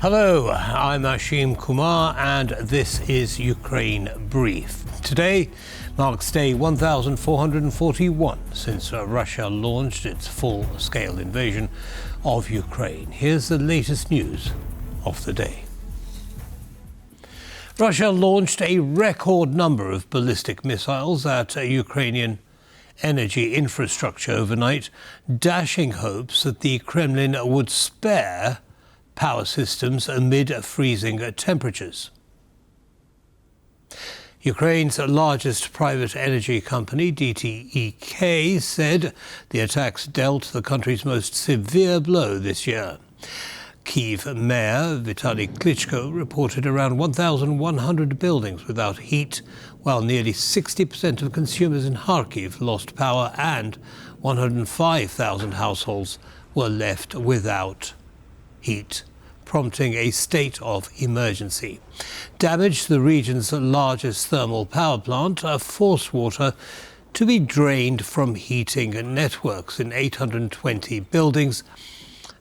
Hello, I'm Ashim Kumar and this is Ukraine Brief. Today marks day 1441 since Russia launched its full-scale invasion of Ukraine. Here's the latest news of the day. Russia launched a record number of ballistic missiles at Ukrainian energy infrastructure overnight, dashing hopes that the Kremlin would spare power systems amid freezing temperatures. Ukraine's largest private energy company, DTEK, said the attacks dealt the country's most severe blow this year. Kyiv Mayor Vitaly Klitschko reported around 1,100 buildings without heat, while nearly 60% of consumers in Kharkiv lost power and 105,000 households were left without heat, prompting a state of emergency. Damage to the region's largest thermal power plant forced water to be drained from heating networks in 820 buildings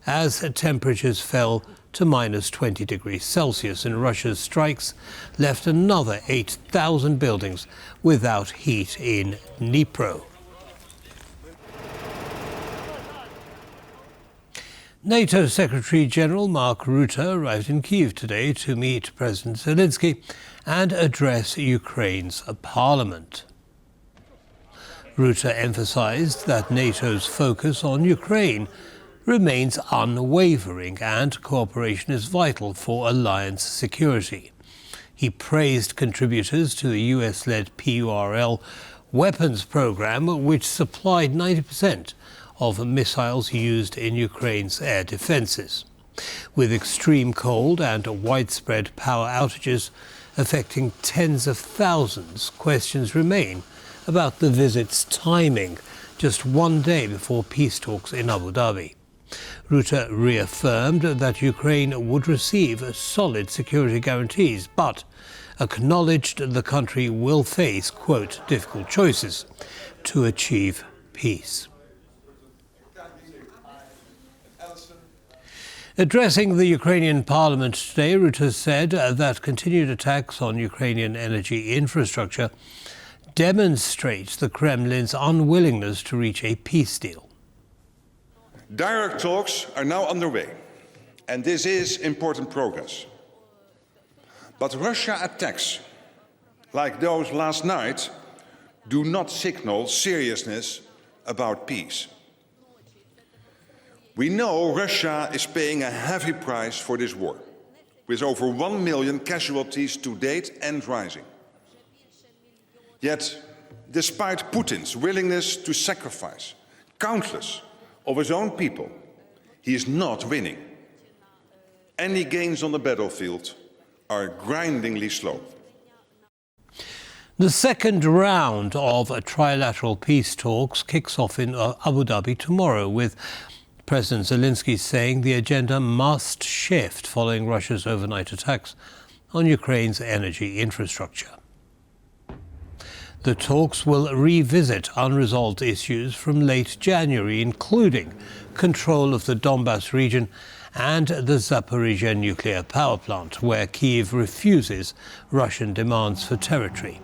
as temperatures fell to minus 20 degrees Celsius, and Russia's strikes left another 8,000 buildings without heat in Dnipro. NATO Secretary-General Mark Rutte arrived in Kyiv today to meet President Zelensky and address Ukraine's parliament. Rutte emphasized that NATO's focus on Ukraine remains unwavering and cooperation is vital for alliance security. He praised contributors to the US-led PURL weapons program, which supplied 90% of missiles used in Ukraine's air defenses. With extreme cold and widespread power outages affecting tens of thousands, questions remain about the visit's timing, just one day before peace talks in Abu Dhabi. Rutte reaffirmed that Ukraine would receive solid security guarantees, but acknowledged the country will face, quote, difficult choices to achieve peace. Addressing the Ukrainian parliament today, Rutte said that continued attacks on Ukrainian energy infrastructure demonstrate the Kremlin's unwillingness to reach a peace deal. Direct talks are now underway, and this is important progress. But Russia attacks, like those last night, do not signal seriousness about peace. We know Russia is paying a heavy price for this war, with over 1 million casualties to date and rising. Yet, despite Putin's willingness to sacrifice countless of his own people, he is not winning. Any gains on the battlefield are grindingly slow. The second round of trilateral peace talks kicks off in Abu Dhabi tomorrow, with President Zelensky saying the agenda must shift following Russia's overnight attacks on Ukraine's energy infrastructure. The talks will revisit unresolved issues from late January, including control of the Donbas region and the Zaporizhzhia nuclear power plant, where Kyiv refuses Russian demands for territory.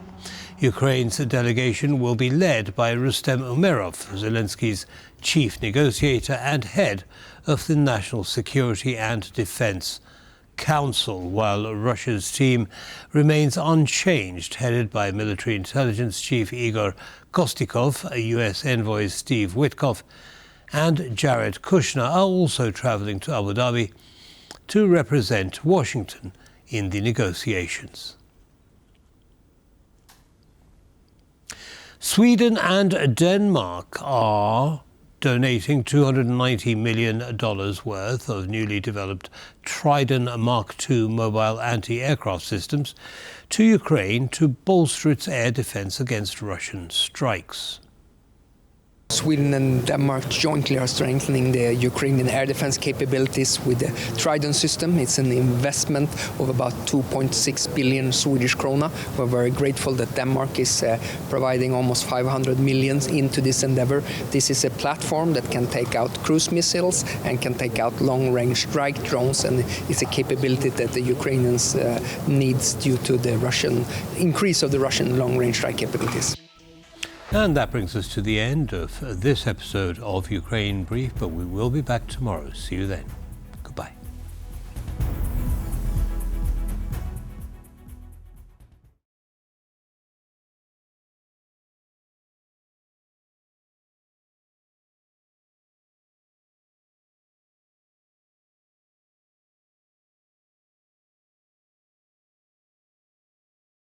Ukraine's delegation will be led by Rustem Umerov, Zelensky's chief negotiator and head of the National Security and Defense Council, while Russia's team remains unchanged, headed by military intelligence chief Igor Kostikov, US envoys Steve Witkoff and Jared Kushner are also traveling to Abu Dhabi to represent Washington in the negotiations. Sweden and Denmark are donating $290 million worth of newly developed Trident Mark II mobile anti-aircraft systems to Ukraine to bolster its air defense against Russian strikes. Sweden and Denmark jointly are strengthening the Ukrainian air defense capabilities with the Trident system. It's an investment of about 2.6 billion Swedish krona. We're very grateful that Denmark is providing almost 500 million into this endeavor. This is a platform that can take out cruise missiles and can take out long-range strike drones, and it's a capability that the Ukrainians needs due to the increase of the Russian long-range strike capabilities. And that brings us to the end of this episode of Ukraine Brief, but we will be back tomorrow. See you then.